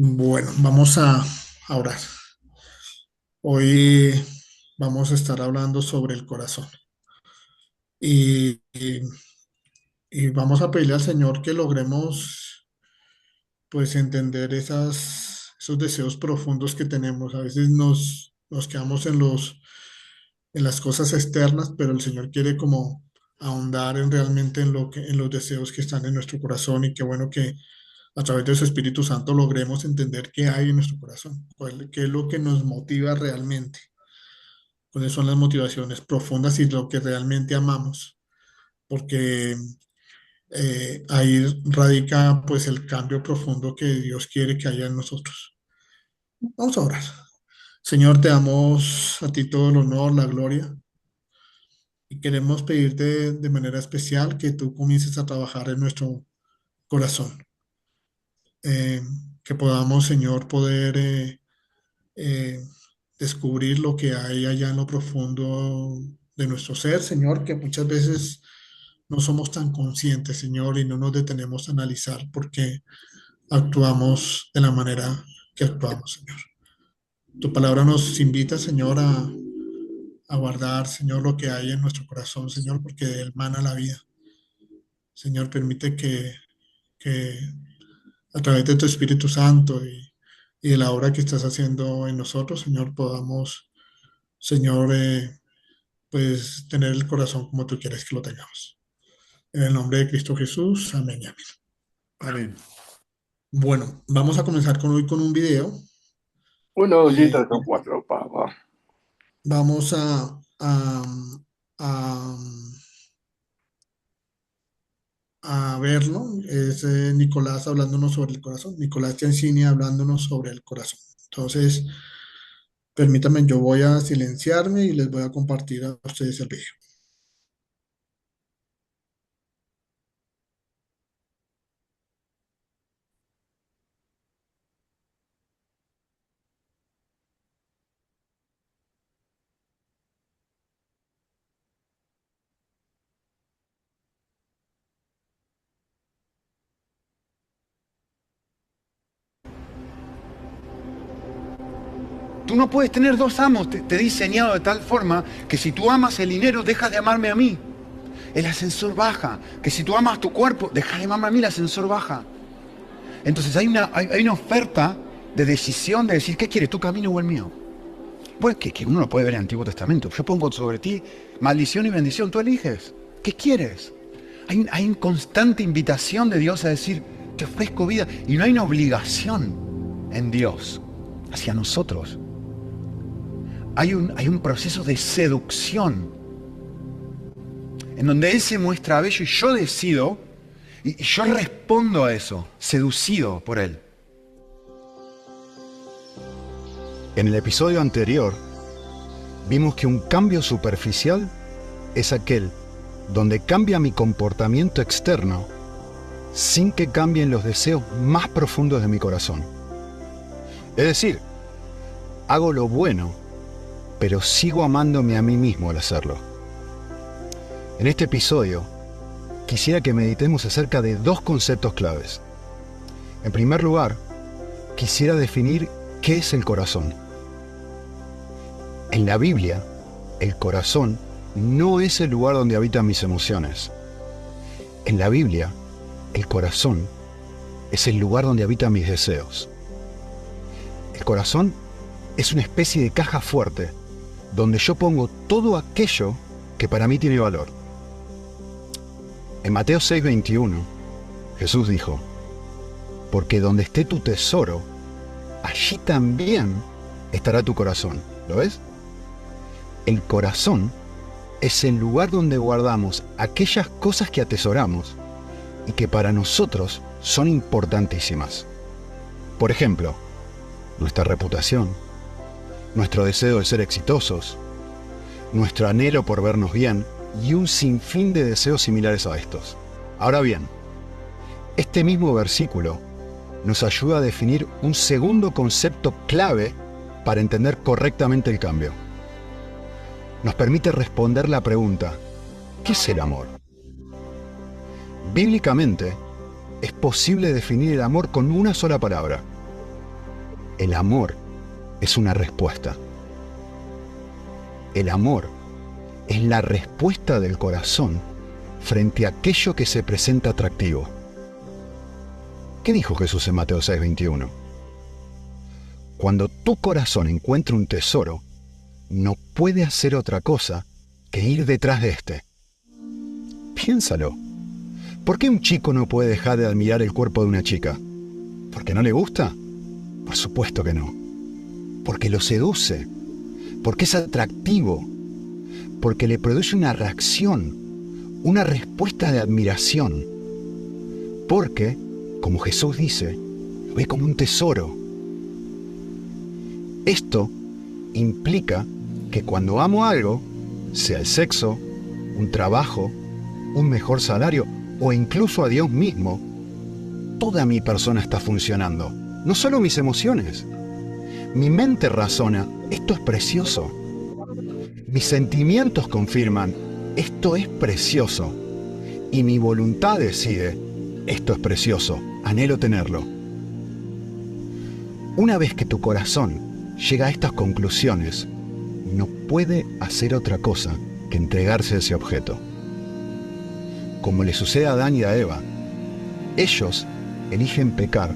Bueno, vamos a orar. Hoy vamos a estar hablando sobre el corazón y, y- y vamos a pedirle al Señor que logremos pues entender esos deseos profundos que tenemos. A veces nos quedamos en las cosas externas, pero el Señor quiere como ahondar realmente en los deseos que están en nuestro corazón y qué bueno que a través de su Espíritu Santo logremos entender qué hay en nuestro corazón, qué es lo que nos motiva realmente, cuáles son las motivaciones profundas y lo que realmente amamos, porque ahí radica pues el cambio profundo que Dios quiere que haya en nosotros. Vamos a orar. Señor, te damos a ti todo el honor, la gloria, y queremos pedirte de manera especial que tú comiences a trabajar en nuestro corazón, eh, que podamos, Señor, poder eh, descubrir lo que hay allá en lo profundo de nuestro ser, Señor, que muchas veces no somos tan conscientes, Señor, y no nos detenemos a analizar por qué actuamos de la manera que actuamos, Señor. Tu palabra nos invita, Señor, a guardar, Señor, lo que hay en nuestro corazón, Señor, porque de él mana la vida. Señor, permite que a través de tu Espíritu Santo y de la obra que estás haciendo en nosotros, Señor, podamos, Señor, pues tener el corazón como tú quieres que lo tengamos. En el nombre de Cristo Jesús, amén y amén. Amén. Bueno, vamos a comenzar hoy con un video. Uno, dos y Eh, tres o cuatro, papá. vamos a, a verlo. Es Nicolás hablándonos sobre el corazón. Nicolás Ciancini hablándonos sobre el corazón. Entonces, permítanme, yo voy a silenciarme y les voy a compartir a ustedes el video. Tú no puedes tener dos amos. Te he diseñado de tal forma que si tú amas el dinero, dejas de amarme a mí. El ascensor baja. Que si tú amas tu cuerpo, dejas de amarme a mí, el ascensor baja. Entonces hay una oferta de decisión de decir, ¿qué quieres? ¿Tu camino o el mío? Pues que uno lo puede ver en el Antiguo Testamento. Yo pongo sobre ti maldición y bendición. Tú eliges. ¿Qué quieres? Hay una constante invitación de Dios a decir, te ofrezco vida. Y no hay una obligación en Dios hacia nosotros. Hay un proceso de seducción en donde Él se muestra bello y yo decido y yo respondo a eso, seducido por Él. En el episodio anterior, vimos que un cambio superficial es aquel donde cambia mi comportamiento externo sin que cambien los deseos más profundos de mi corazón. Es decir, hago lo bueno, pero sigo amándome a mí mismo al hacerlo. En este episodio, quisiera que meditemos acerca de dos conceptos claves. En primer lugar, quisiera definir qué es el corazón. En la Biblia, el corazón no es el lugar donde habitan mis emociones. En la Biblia, el corazón es el lugar donde habitan mis deseos. El corazón es una especie de caja fuerte donde yo pongo todo aquello que para mí tiene valor. En Mateo 6:21, Jesús dijo, porque donde esté tu tesoro, allí también estará tu corazón. ¿Lo ves? El corazón es el lugar donde guardamos aquellas cosas que atesoramos y que para nosotros son importantísimas. Por ejemplo, nuestra reputación, nuestro deseo de ser exitosos, nuestro anhelo por vernos bien y un sinfín de deseos similares a estos. Ahora bien, este mismo versículo nos ayuda a definir un segundo concepto clave para entender correctamente el cambio. Nos permite responder la pregunta, ¿qué es el amor? Bíblicamente, es posible definir el amor con una sola palabra. El amor es una respuesta. El amor es la respuesta del corazón frente a aquello que se presenta atractivo. ¿Qué dijo Jesús en Mateo 6:21? Cuando tu corazón encuentra un tesoro, no puede hacer otra cosa que ir detrás de este. Piénsalo. ¿Por qué un chico no puede dejar de admirar el cuerpo de una chica? ¿Porque no le gusta? Por supuesto que no. Porque lo seduce. Porque es atractivo. Porque le produce una reacción, una respuesta de admiración. Porque, como Jesús dice, lo ve como un tesoro. Esto implica que cuando amo algo, sea el sexo, un trabajo, un mejor salario o incluso a Dios mismo, toda mi persona está funcionando, no solo mis emociones. Mi mente razona, esto es precioso. Mis sentimientos confirman, esto es precioso. Y mi voluntad decide, esto es precioso, anhelo tenerlo. Una vez que tu corazón llega a estas conclusiones, no puede hacer otra cosa que entregarse a ese objeto. Como le sucede a Adán y a Eva, ellos eligen pecar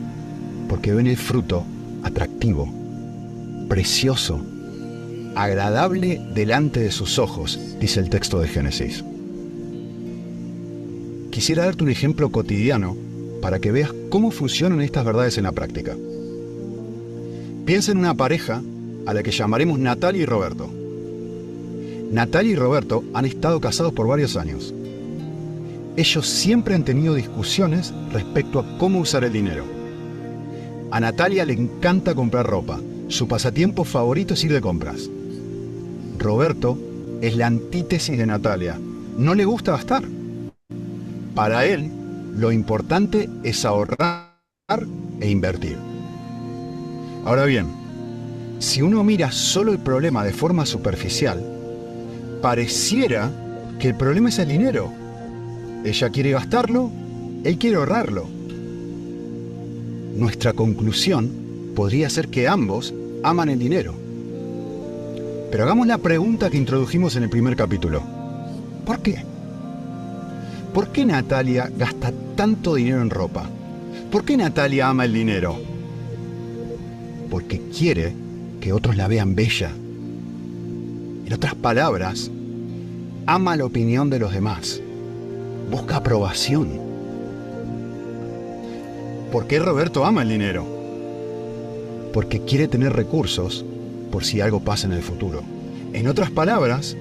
porque ven el fruto atractivo, precioso, agradable delante de sus ojos, dice el texto de Génesis. Quisiera darte un ejemplo cotidiano para que veas cómo funcionan estas verdades en la práctica. Piensa en una pareja a la que llamaremos Natalia y Roberto. Natalia y Roberto han estado casados por varios años. Ellos siempre han tenido discusiones respecto a cómo usar el dinero. A Natalia le encanta comprar ropa. Su pasatiempo favorito es ir de compras. Roberto es la antítesis de Natalia. No le gusta gastar. Para él, lo importante es ahorrar e invertir. Ahora bien, si uno mira solo el problema de forma superficial, pareciera que el problema es el dinero. Ella quiere gastarlo, él quiere ahorrarlo. Nuestra conclusión podría ser que ambos aman el dinero. Pero hagamos la pregunta que introdujimos en el primer capítulo. ¿Por qué? ¿Por qué Natalia gasta tanto dinero en ropa? ¿Por qué Natalia ama el dinero? Porque quiere que otros la vean bella. En otras palabras, ama la opinión de los demás. Busca aprobación. ¿Por qué Roberto ama el dinero? Porque quiere tener recursos por si algo pasa en el futuro. En otras palabras,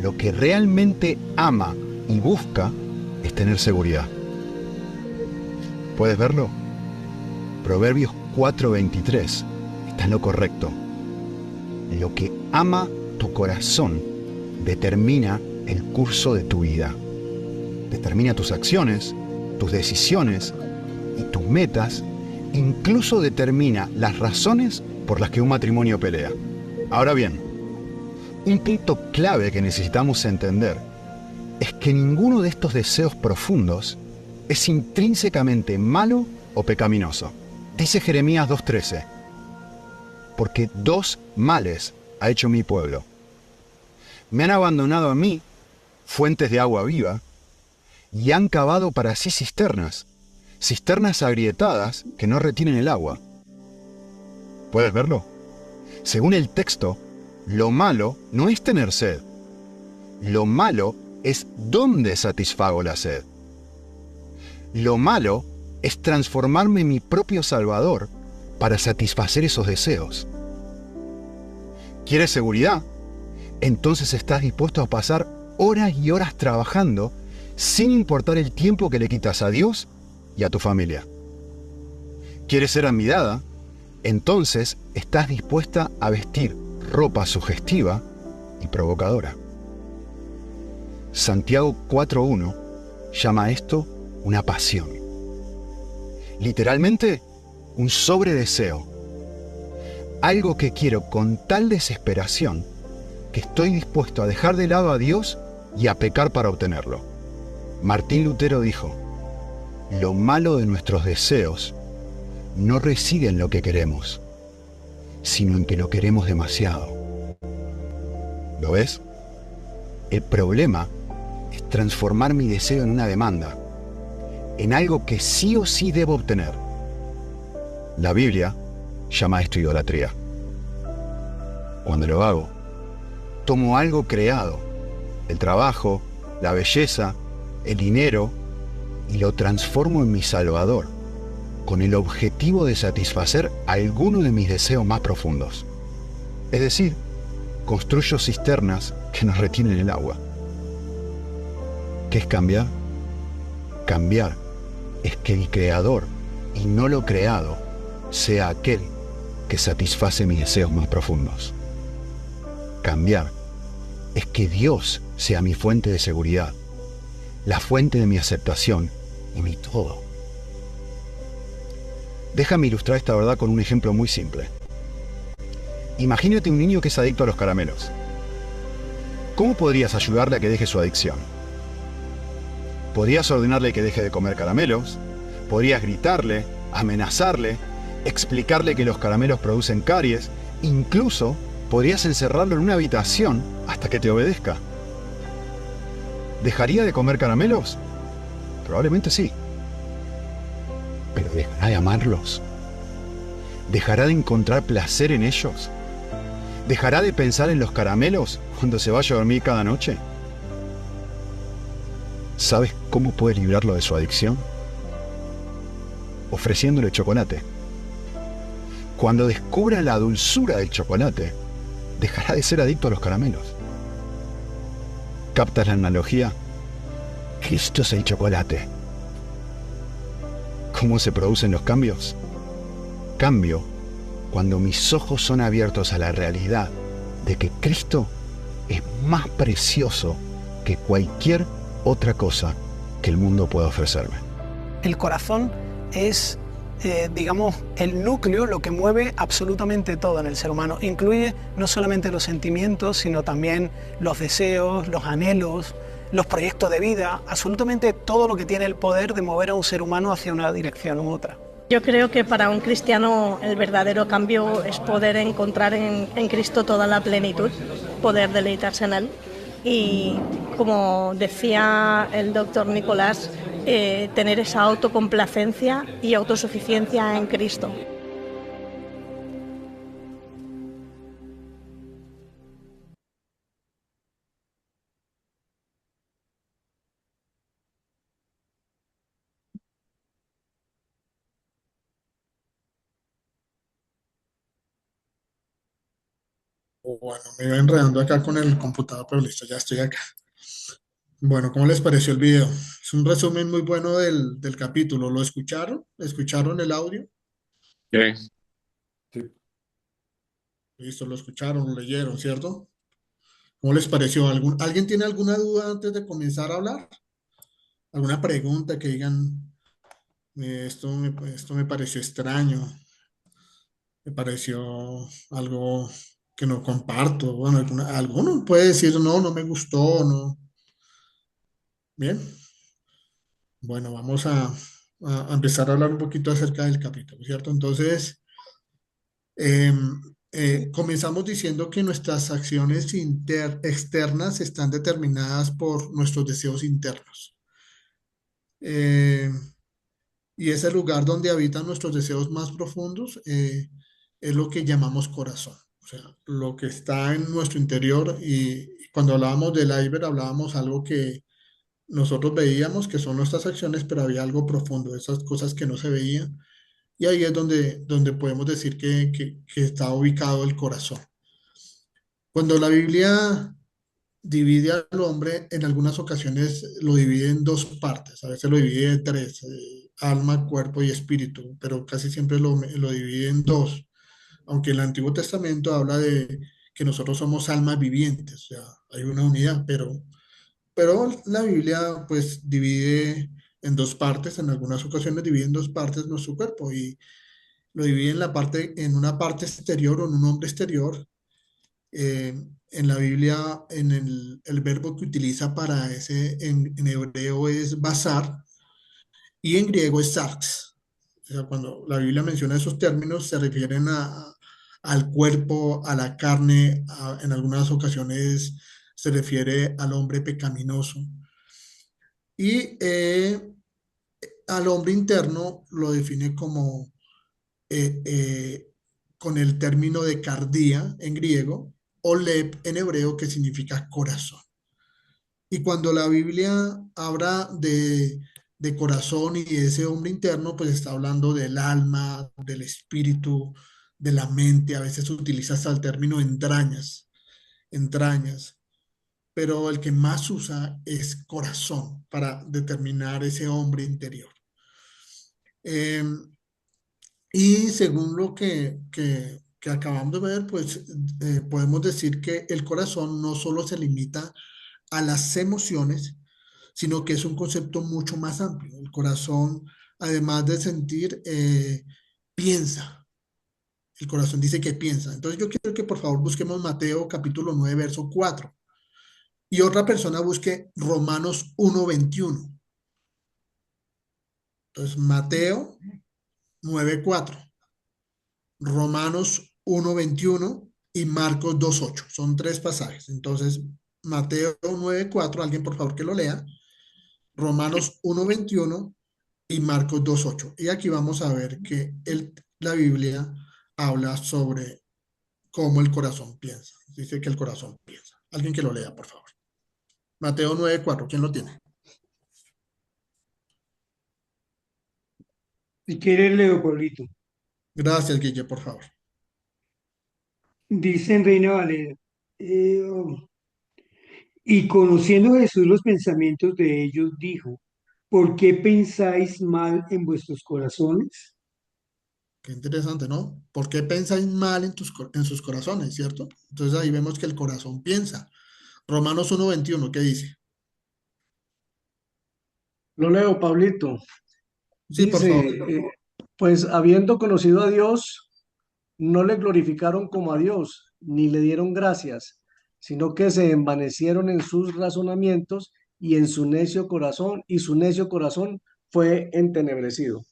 lo que realmente ama y busca es tener seguridad. ¿Puedes verlo? Proverbios 4:23 está en lo correcto. Lo que ama tu corazón determina el curso de tu vida. Determina tus acciones, tus decisiones y tus metas. Incluso determina las razones por las que un matrimonio pelea. Ahora bien, un punto clave que necesitamos entender es que ninguno de estos deseos profundos es intrínsecamente malo o pecaminoso. Dice Jeremías 2:13, porque dos males ha hecho mi pueblo. Me han abandonado a mí, fuentes de agua viva, y han cavado para sí cisternas, cisternas agrietadas que no retienen el agua. ¿Puedes verlo? Según el texto, lo malo no es tener sed. Lo malo es dónde satisfago la sed. Lo malo es transformarme en mi propio Salvador para satisfacer esos deseos. ¿Quieres seguridad? Entonces estás dispuesto a pasar horas y horas trabajando sin importar el tiempo que le quitas a Dios y a tu familia. ¿Quieres ser admirada? Entonces estás dispuesta a vestir ropa sugestiva y provocadora. Santiago 4:1 llama a esto una pasión. Literalmente, un sobredeseo. Algo que quiero con tal desesperación que estoy dispuesto a dejar de lado a Dios y a pecar para obtenerlo. Martín Lutero dijo: lo malo de nuestros deseos no reside en lo que queremos, sino en que lo queremos demasiado. ¿Lo ves? El problema es transformar mi deseo en una demanda, en algo que sí o sí debo obtener. La Biblia llama esto idolatría. Cuando lo hago, tomo algo creado, el trabajo, la belleza, el dinero, y lo transformo en mi salvador, con el objetivo de satisfacer alguno de mis deseos más profundos. Es decir, construyo cisternas que nos retienen el agua. ¿Qué es cambiar? Cambiar es que el creador, y no lo creado, sea aquel que satisface mis deseos más profundos. Cambiar es que Dios sea mi fuente de seguridad, la fuente de mi aceptación y mi todo. Déjame ilustrar esta verdad con un ejemplo muy simple. Imagínate un niño que es adicto a los caramelos. ¿Cómo podrías ayudarle a que deje su adicción? Podrías ordenarle que deje de comer caramelos, podrías gritarle, amenazarle, explicarle que los caramelos producen caries, incluso podrías encerrarlo en una habitación hasta que te obedezca. ¿Dejaría de comer caramelos? Probablemente sí. ¿Pero dejará de amarlos? ¿Dejará de encontrar placer en ellos? ¿Dejará de pensar en los caramelos cuando se vaya a dormir cada noche? ¿Sabes cómo puedes librarlo de su adicción? Ofreciéndole chocolate. Cuando descubra la dulzura del chocolate, dejará de ser adicto a los caramelos. ¿Captas la analogía? Cristo es el chocolate. ¿Cómo se producen los cambios? Cambio cuando mis ojos son abiertos a la realidad de que Cristo es más precioso que cualquier otra cosa que el mundo pueda ofrecerme. El corazón es, digamos, el núcleo, lo que mueve absolutamente todo en el ser humano. Incluye no solamente los sentimientos, sino también los deseos, los anhelos, los proyectos de vida, absolutamente todo lo que tiene el poder de mover a un ser humano hacia una dirección u otra. Yo creo que para un cristiano el verdadero cambio es poder encontrar en Cristo toda la plenitud, poder deleitarse en Él. Y como decía el doctor Nicolás, tener esa autocomplacencia y autosuficiencia en Cristo. Bueno, me iba enredando acá con el computador, pero listo, ya estoy acá. Bueno, ¿cómo les pareció el video? Es un resumen muy bueno del capítulo. ¿Lo escucharon? ¿Escucharon el audio? Sí. Sí. Listo, lo escucharon, lo leyeron, ¿cierto? ¿Cómo les pareció? ¿Alguien tiene alguna duda antes de comenzar a hablar? ¿Alguna pregunta que digan, esto me pareció extraño, me pareció algo que no comparto? Bueno, alguno puede decir, no, no me gustó, no. Bien, bueno, vamos a empezar a hablar un poquito acerca del capítulo, ¿cierto? Entonces, comenzamos diciendo que nuestras acciones externas están determinadas por nuestros deseos internos. Eh, y ese lugar donde habitan nuestros deseos más profundos es lo que llamamos corazón. O sea, lo que está en nuestro interior. Y cuando hablábamos del iceberg, hablábamos algo que nosotros veíamos, que son nuestras acciones, pero había algo profundo, esas cosas que no se veían. Y ahí es donde podemos decir que está ubicado el corazón. Cuando la Biblia divide al hombre, en algunas ocasiones lo divide en dos partes, a veces lo divide en tres, alma, cuerpo y espíritu, pero casi siempre lo divide en dos, aunque el Antiguo Testamento habla de que nosotros somos almas vivientes, o sea, hay una unidad, pero la Biblia pues divide en dos partes, en algunas ocasiones divide en dos partes nuestro cuerpo y lo divide en una parte exterior o en un hombre exterior. En la Biblia, en el verbo que utiliza para ese en hebreo es basar y en griego es sarx. O sea, cuando la Biblia menciona esos términos se refieren al cuerpo, a la carne, en algunas ocasiones se refiere al hombre pecaminoso. Y al hombre interno lo define como eh, eh, con el término de cardía en griego o lep en hebreo, que significa corazón. Y cuando la Biblia habla de corazón y de ese hombre interno, pues está hablando del alma, del espíritu, de la mente. A veces utiliza hasta el término entrañas, entrañas, pero el que más usa es corazón para determinar ese hombre interior. Eh, y según lo que acabamos de ver, pues podemos decir que el corazón no solo se limita a las emociones, sino que es un concepto mucho más amplio. El corazón, además de sentir, piensa. El corazón dice que piensa. Entonces yo quiero que por favor busquemos Mateo capítulo 9 verso 4. Y otra persona busque Romanos 1:21. Entonces Mateo 9:4, Romanos 1:21 y Marcos 2:8. Son tres pasajes. Entonces Mateo 9:4, alguien por favor que lo lea. Romanos 1:21 y Marcos 2:8. Y aquí vamos a ver que la Biblia habla sobre cómo el corazón piensa. Dice que el corazón piensa. Alguien que lo lea, por favor. Mateo 9:4. ¿Quién lo tiene? Si quieres, leo, Pablito. Gracias, Guille, por favor. Dice en Reina Valera, y conociendo Jesús los pensamientos de ellos, dijo, ¿por qué pensáis mal en vuestros corazones? Qué interesante, ¿no? ¿Por qué pensáis mal en sus corazones, cierto? Entonces ahí vemos que el corazón piensa. Romanos 1:21, ¿qué dice? Lo leo, Pablito. Sí, por Dice, favor. pues habiendo conocido a Dios, no le glorificaron como a Dios, ni le dieron gracias, sino que se envanecieron en sus razonamientos y en su necio corazón, y su necio corazón fue entenebrecido.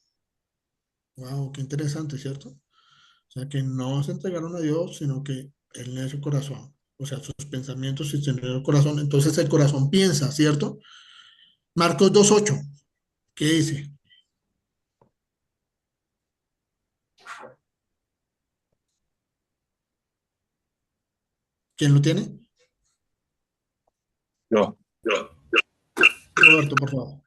Wow, qué interesante, ¿cierto? O sea, que no se entregaron a Dios, sino que Él es su corazón. O sea, sus pensamientos y el corazón. Entonces el corazón piensa, ¿cierto? Marcos 2:8, ¿qué dice? ¿Quién lo tiene? Yo. Roberto, por favor.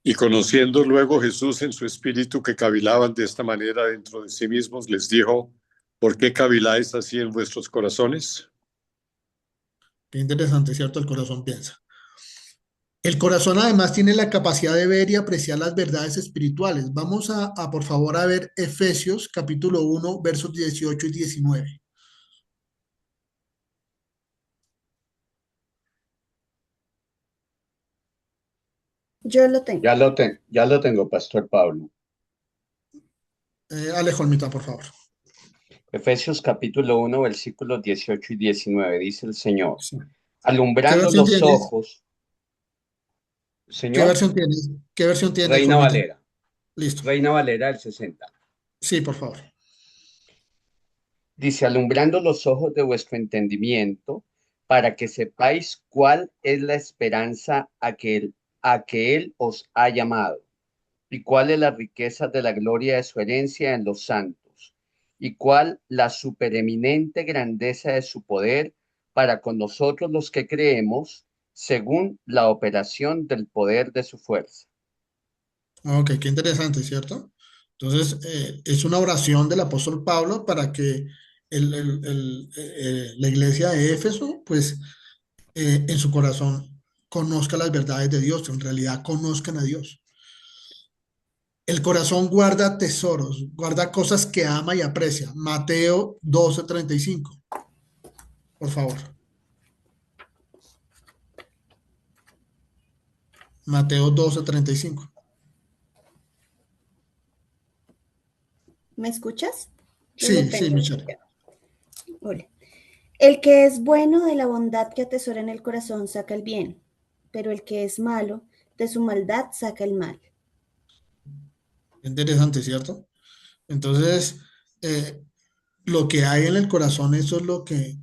Y conociendo luego Jesús en su espíritu que cavilaban de esta manera dentro de sí mismos, les dijo, ¿por qué caviláis así en vuestros corazones? Qué interesante, ¿cierto? El corazón piensa. El corazón además tiene la capacidad de ver y apreciar las verdades espirituales. Vamos por favor, a ver Efesios capítulo 1, versos 18 y 19. Yo lo tengo. Ya lo tengo, Pastor Pablo. Alejolmita, por favor. Efesios capítulo 1, versículos 18 y 19, dice el Señor, Sí. ¿Qué alumbrando versión los tienes? ojos, ¿Qué Señor, versión tienes? ¿Qué versión tiene, Reina Alejolmita? Valera, Listo. Reina Valera del 60. Sí, por favor. Dice, alumbrando los ojos de vuestro entendimiento, para que sepáis cuál es la esperanza a que él os ha llamado, y cuál es la riqueza de la gloria de su herencia en los santos, y cuál la supereminente grandeza de su poder para con nosotros los que creemos, según la operación del poder de su fuerza. Ok, qué interesante, ¿cierto? Entonces, es una oración del apóstol Pablo para que la iglesia de Éfeso, pues, en su corazón conozca las verdades de Dios, en realidad conozcan a Dios. El corazón guarda tesoros, guarda cosas que ama y aprecia. Mateo 12:35, por favor. Mateo 12:35. ¿Me escuchas? Yo lo Sí, sí, tengo. Michelle. Hola. El que es bueno de la bondad que atesora en el corazón saca el bien, pero el que es malo de su maldad saca el mal. Interesante, ¿cierto? Entonces, eh, lo que hay en el corazón, eso es lo que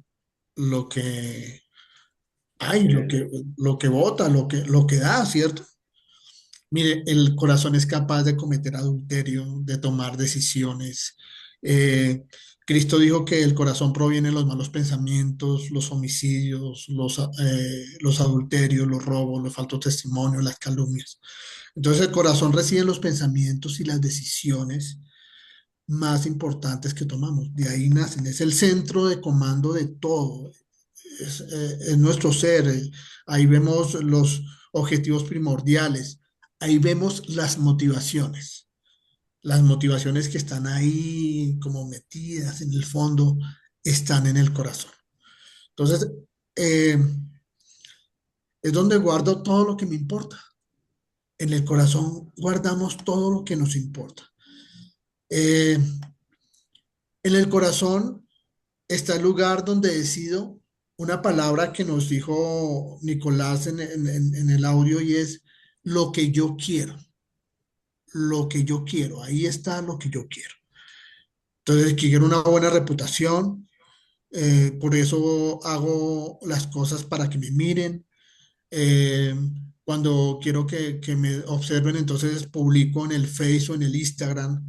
hay, lo que bota, lo que da, ¿cierto? Mire, el corazón es capaz de cometer adulterio, de tomar decisiones. Eh, Cristo dijo que el corazón proviene de los malos pensamientos, los homicidios, los adulterios, los robos, los falsos testimonios, las calumnias. Entonces el corazón recibe los pensamientos y las decisiones más importantes que tomamos. De ahí nacen. Es el centro de comando de todo. Es nuestro ser. Ahí vemos los objetivos primordiales. Ahí vemos las motivaciones. Las motivaciones que están ahí como metidas en el fondo están en el corazón. Entonces, eh, es donde guardo todo lo que me importa. En el corazón guardamos todo lo que nos importa. Eh, en el corazón está el lugar donde decido una palabra que nos dijo Nicolás en el audio y es lo que yo quiero, lo que yo quiero, ahí está lo que yo quiero. Entonces, quiero una buena reputación, por eso hago las cosas para que me miren. Eh, Cuando quiero que me observen, entonces publico en el Face o en el Instagram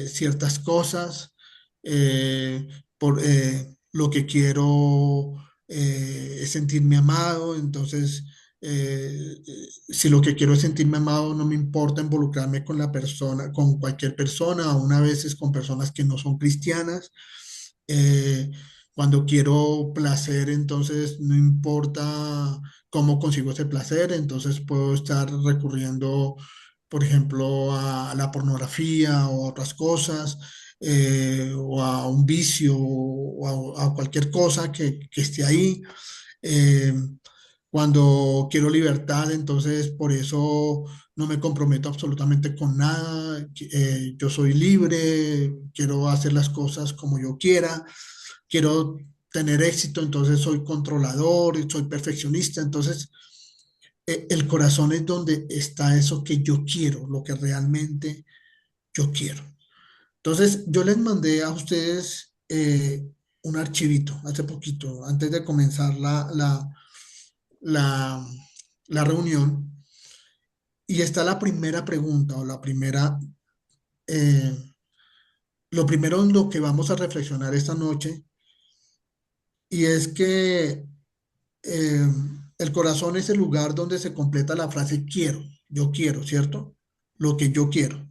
ciertas cosas, por lo que quiero es sentirme amado, entonces si lo que quiero es sentirme amado, no me importa involucrarme con la persona, con cualquier persona, aún a veces con personas que no son cristianas. Eh, Cuando quiero placer, entonces no importa cómo consigo ese placer, entonces puedo estar recurriendo, por ejemplo, a la pornografía o a otras cosas, o a un vicio o a cualquier cosa que esté ahí. Eh, Cuando quiero libertad, entonces por eso no me comprometo absolutamente con nada. Yo soy libre, quiero hacer las cosas como yo quiera, quiero tener éxito, entonces soy controlador, soy perfeccionista. Entonces, el corazón es donde está eso que yo quiero, lo que realmente yo quiero. Entonces, yo les mandé a ustedes un archivito hace poquito, antes de comenzar la, la reunión, y está la primera pregunta o eh, lo primero en lo que vamos a reflexionar esta noche, y es que eh, el corazón es el lugar donde se completa la frase quiero, yo quiero, ¿cierto? Lo que yo quiero.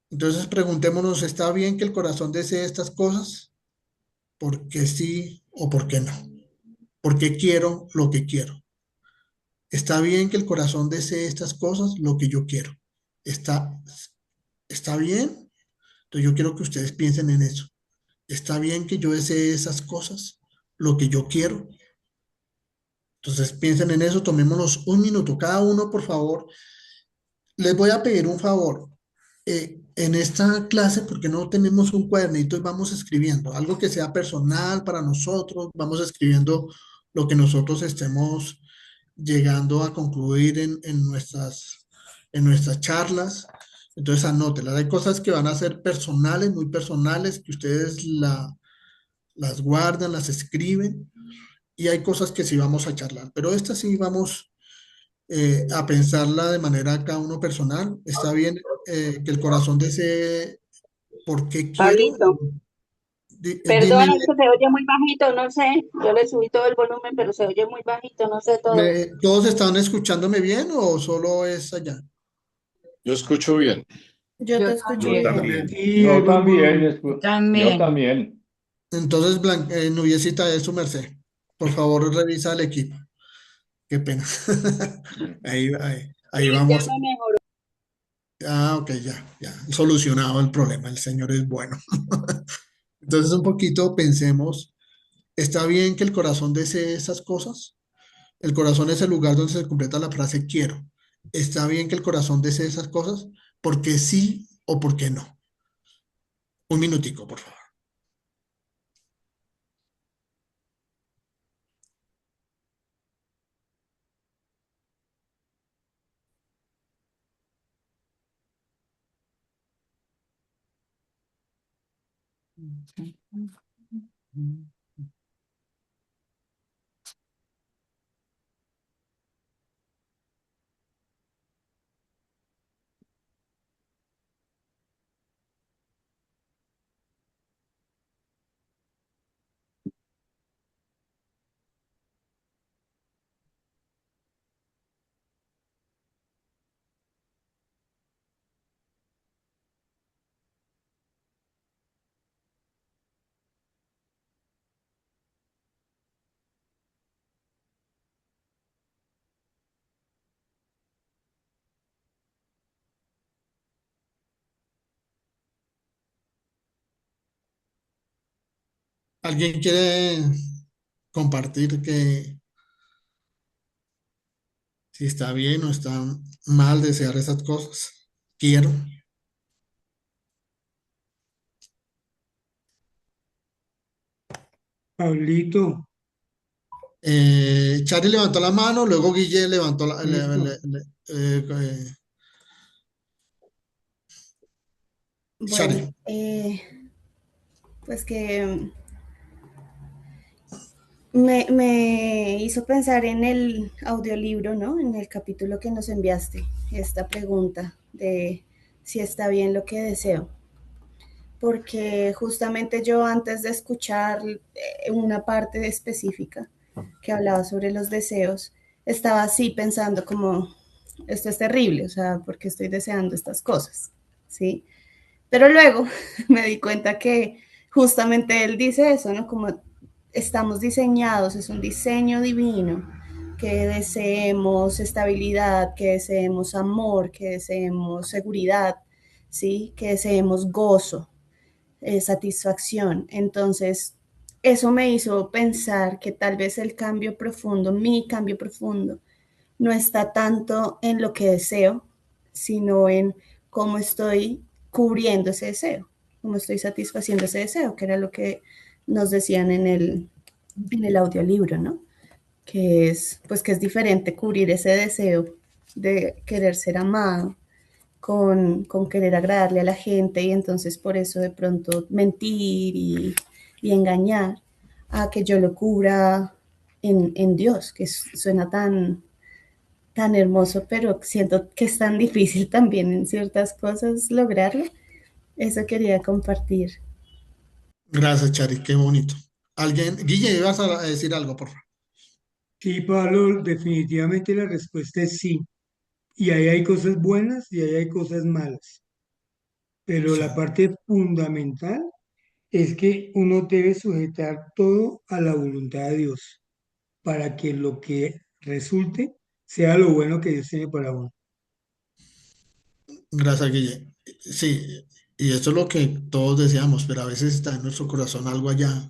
Entonces preguntémonos, ¿está bien que el corazón desee estas cosas? ¿Por qué sí o por qué no? ¿Por qué quiero lo que quiero? ¿Está bien que el corazón desee estas cosas? Lo que yo quiero. ¿Está, está bien? Entonces yo quiero que ustedes piensen en eso. ¿Está bien que yo desee esas cosas? Lo que yo quiero. Entonces piensen en eso, tomémonos un minuto. Cada uno, por favor, les voy a pedir un favor. En esta clase, porque no tenemos un cuadernito y vamos escribiendo algo que sea personal para nosotros, vamos escribiendo lo que nosotros estemos llegando a concluir en nuestras charlas. Entonces anótelas. Hay cosas que van a ser personales, muy personales, que ustedes las guardan, las escriben, y hay cosas que sí vamos a charlar, pero estas sí vamos a pensarla de manera cada uno personal. Está bien que el corazón desee por qué quiero. Pablito, Dime, perdona, es que se oye muy bajito, no sé. Yo le subí todo el volumen, pero se oye muy bajito, no sé todo. ¿todos están escuchándome bien o solo es allá? Yo escucho bien. Yo te Yo escucho Yo también. bien. también. Sí, Yo es muy también. bajo. Yo También. también. Entonces, Nubiecita, es su merced. Por favor, revisa el equipo. Qué pena. Ahí Sí, ya vamos. me mejoró. Ah, ok, ya. Solucionado el problema. El Señor es bueno. Entonces, un poquito pensemos, ¿está bien que el corazón desee esas cosas? El corazón es el lugar donde se completa la frase quiero. ¿Está bien que el corazón desee esas cosas? ¿Por qué sí o por qué no? Un minutico, por favor. ¿Alguien quiere compartir que si está bien o está mal desear esas cosas? Quiero. Pablito, Charlie levantó la mano, luego Guille levantó listo. Bueno, Charlie. pues que me hizo pensar en el audiolibro, ¿no? En el capítulo que nos enviaste, esta pregunta de si está bien lo que deseo. Porque justamente yo antes de escuchar una parte específica que hablaba sobre los deseos, estaba así pensando como, esto es terrible, o sea, porque estoy deseando estas cosas, ¿sí? Pero luego me di cuenta que justamente él dice eso, ¿no? Como estamos diseñados, es un diseño divino, que deseemos estabilidad, que deseemos amor, que deseemos seguridad, ¿sí? Que deseemos gozo, satisfacción. Entonces, eso me hizo pensar que tal vez el cambio profundo, mi cambio profundo, no está tanto en lo que deseo, sino en cómo estoy cubriendo ese deseo, cómo estoy satisfaciendo ese deseo, que era lo que nos decían en el audiolibro, ¿no? Que es, pues que es diferente cubrir ese deseo de querer ser amado con querer agradarle a la gente y entonces por eso de pronto mentir y engañar a que yo lo cubra en Dios, que suena tan hermoso, pero siento que es tan difícil también en ciertas cosas lograrlo. Eso quería compartir. Gracias, Charlie, qué bonito. ¿Alguien? Guille, ibas a decir algo, por favor. Sí, Pablo, definitivamente la respuesta es sí. Y ahí hay cosas buenas y ahí hay cosas malas. Pero Sí. la parte fundamental es que uno debe sujetar todo a la voluntad de Dios para que lo que resulte sea lo bueno que Dios tiene para uno. Gracias, Guille. Sí, y eso es lo que todos deseamos, pero a veces está en nuestro corazón algo allá,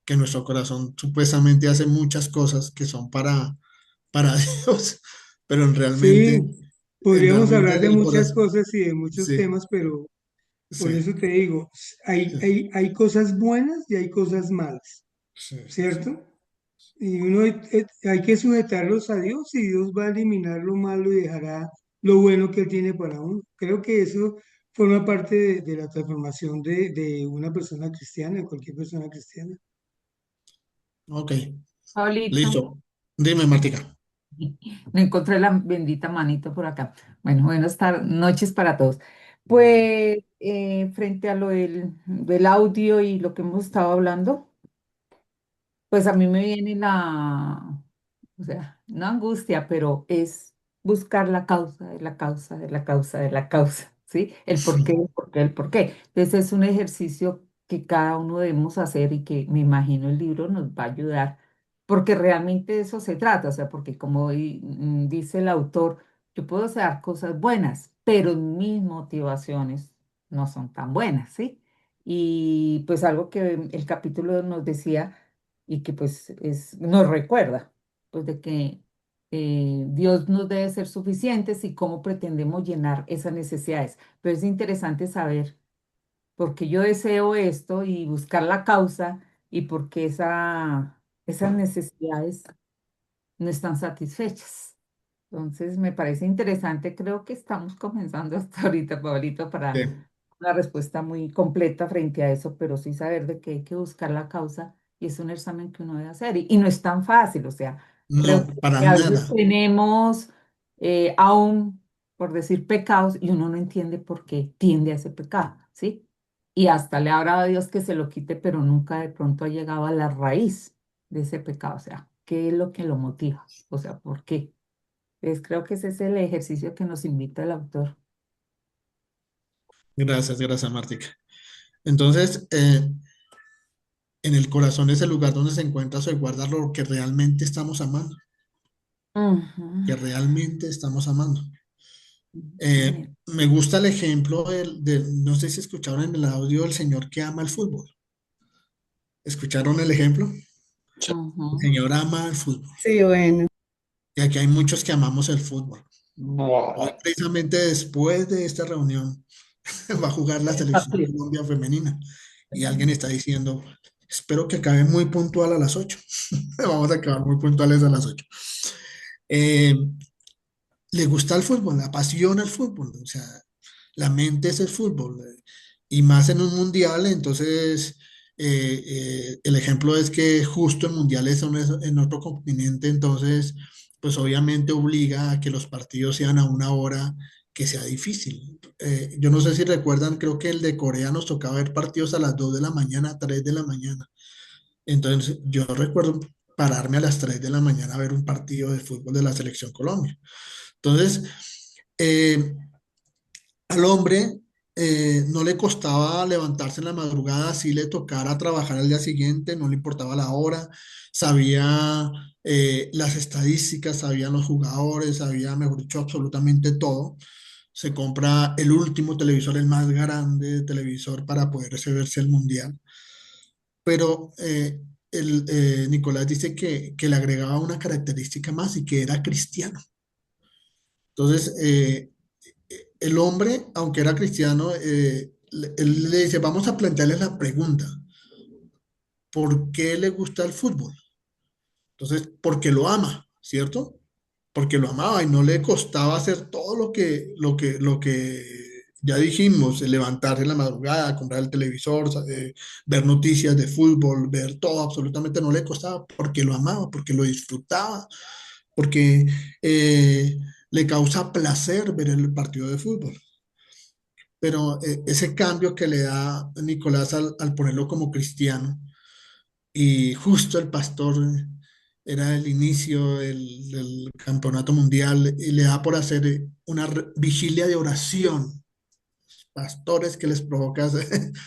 que nuestro corazón supuestamente hace muchas cosas que son para Dios, pero Sí, podríamos realmente hablar de el muchas corazón, cosas y de muchos sí, temas, pero por sí, eso te digo, hay cosas buenas y hay cosas malas, sí, ¿cierto? Y uno hay que sujetarlos a Dios y Dios va a eliminar lo malo y dejará lo bueno que Él tiene para uno. Creo que eso forma parte de la transformación de una persona cristiana, de cualquier persona cristiana. ok, Pablito, listo. Dime, Martica. no encontré la bendita manito por acá. Bueno, buenas noches para todos. Pues frente a lo del audio y lo que hemos estado hablando, pues a mí me viene o sea, no angustia, pero es buscar la causa de la causa de la causa de la causa, ¿sí? El por qué, Sí, el por qué, el por qué. Entonces es un ejercicio que cada uno debemos hacer y que me imagino el libro nos va a ayudar, porque realmente de eso se trata, o sea, porque como dice el autor, yo puedo hacer cosas buenas, pero mis motivaciones no son tan buenas, ¿sí? Y pues algo que el capítulo nos decía y que pues nos recuerda pues de que Dios nos debe ser suficientes y cómo pretendemos llenar esas necesidades. Pero es interesante saber por qué yo deseo esto y buscar la causa y por qué esas necesidades no están satisfechas. Entonces me parece interesante, creo que estamos comenzando hasta ahorita, Pablito, para sí. una respuesta muy completa frente a eso, pero sí saber de que hay que buscar la causa y es un examen que uno debe hacer. Y no es tan fácil, o sea, creo No, para que a veces nada. tenemos aún, por decir, pecados y uno no entiende por qué tiende a ese pecado, ¿sí? Y hasta le ha orado a Dios que se lo quite, pero nunca de pronto ha llegado a la raíz de ese pecado, o sea, ¿qué es lo que lo motiva? O sea, ¿por qué? Pues creo que ese es el ejercicio que nos invita el autor. Gracias, gracias, Martica. Entonces, en el corazón es el lugar donde se encuentra, se guarda lo que realmente estamos amando, Ujú. que realmente estamos amando. Amén. Me gusta el ejemplo no sé si escucharon en el audio del señor que ama el fútbol. ¿Escucharon el ejemplo? El Ujú. señor ama el fútbol. Sí, bueno. Y aquí hay muchos que amamos el fútbol. Hoy, No. precisamente después de esta reunión, va a jugar la selección Partido. Colombia femenina. Y alguien está diciendo, espero que acabe muy puntual a las 8. Vamos a acabar muy puntuales a las 8. Eh, Le gusta el fútbol, le apasiona el fútbol, o sea, la mente es el fútbol, y más en un mundial, entonces el ejemplo es que justo en mundiales son en otro continente, entonces pues obviamente obliga a que los partidos sean a una hora que sea difícil. Yo no sé si recuerdan, creo que el de Corea nos tocaba ver partidos a las 2 de la mañana, 3 de la mañana. Entonces yo recuerdo pararme a las 3 de la mañana a ver un partido de fútbol de la Selección Colombia. Entonces, eh, al hombre no le costaba levantarse en la madrugada, si le tocara trabajar al día siguiente, no le importaba la hora, sabía las estadísticas, sabían los jugadores, sabía, mejor dicho, absolutamente todo. Se compra el último televisor, el más grande televisor para poderse verse el mundial. Pero Nicolás dice que le agregaba una característica más y que era cristiano. Entonces, el hombre, aunque era cristiano, él le dice, vamos a plantearle la pregunta, ¿por qué le gusta el fútbol? Entonces, porque lo ama, ¿cierto? Porque lo amaba y no le costaba hacer todo lo que ya dijimos, levantarse en la madrugada, comprar el televisor, ver noticias de fútbol, ver todo, absolutamente no le costaba, porque lo amaba, porque lo disfrutaba, porque le causa placer ver el partido de fútbol. Pero ese cambio que le da Nicolás al ponerlo como cristiano, y justo el pastor era el inicio del campeonato mundial, y le da por hacer una vigilia de oración, pastores que les provoca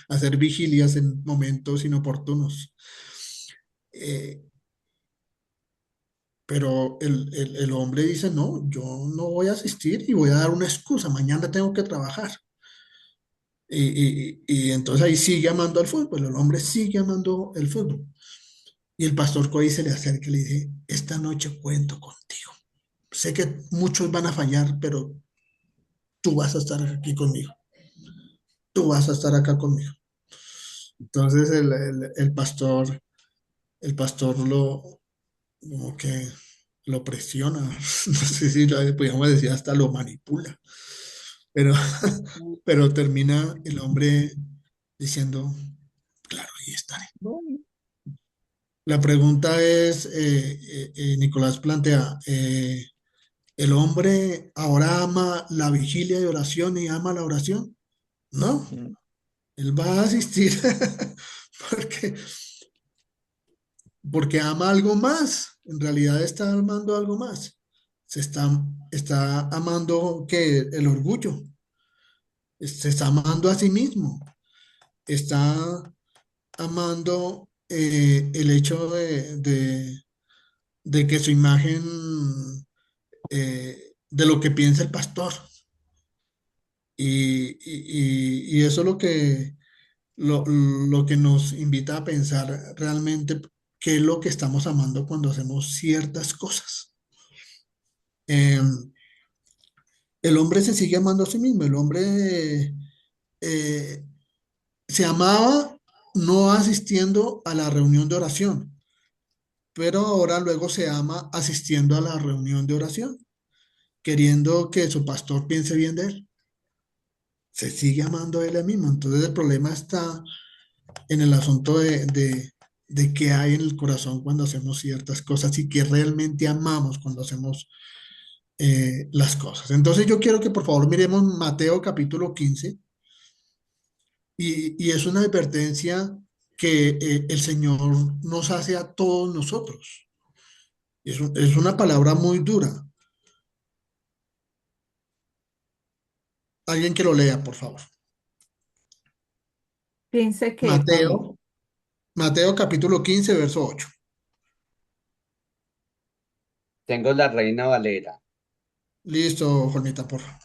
hacer vigilias en momentos inoportunos. Eh, pero el hombre dice, no, yo no voy a asistir y voy a dar una excusa, mañana tengo que trabajar. Y entonces ahí sigue amando al fútbol, el hombre sigue amando el fútbol. Y el pastor Coy se le acerca y le dice, esta noche cuento contigo. Sé que muchos van a fallar, pero tú vas a estar aquí conmigo. Tú vas a estar acá conmigo. Entonces el pastor como que lo presiona. No sé si podríamos decir hasta lo manipula. Pero, pero termina el hombre diciendo, claro, ahí estaré. La pregunta es, Nicolás plantea, ¿el hombre ahora ama la vigilia de oración y ama la oración? No, él va a asistir porque, porque ama algo más. En realidad está amando algo más. Está amando que el orgullo, se está amando a sí mismo, está amando el hecho de que su imagen, de lo que piensa el pastor. Y eso es lo que nos invita a pensar realmente qué es lo que estamos amando cuando hacemos ciertas cosas. El hombre se sigue amando a sí mismo, el hombre eh, se amaba no asistiendo a la reunión de oración, pero ahora luego se ama asistiendo a la reunión de oración, queriendo que su pastor piense bien de él. se sigue amando a Él mismo. Entonces el problema está en el asunto de qué hay en el corazón cuando hacemos ciertas cosas y que realmente amamos cuando hacemos las cosas. Entonces yo quiero que por favor miremos Mateo capítulo 15 y es una advertencia que el Señor nos hace a todos nosotros. Es una palabra muy dura. Alguien que lo lea, por favor. Piense que Mateo, Mateo capítulo 15 verso 8. Tengo la Reina Valera. Listo, Juanita, por favor.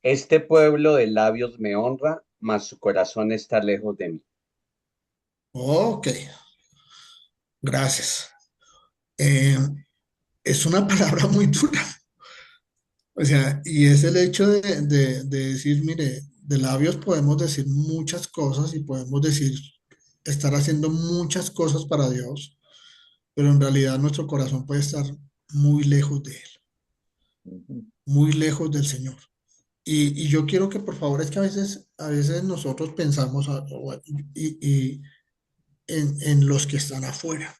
Este pueblo de labios me honra, mas su corazón está lejos de mí. Ok, gracias. Eh, es una palabra muy dura. O sea, y es el hecho de decir, mire, de labios podemos decir muchas cosas y podemos decir, estar haciendo muchas cosas para Dios, pero en realidad nuestro corazón puede estar muy lejos de Él, muy lejos del Señor. Y yo quiero que por favor, es que a veces nosotros pensamos y en los que están afuera,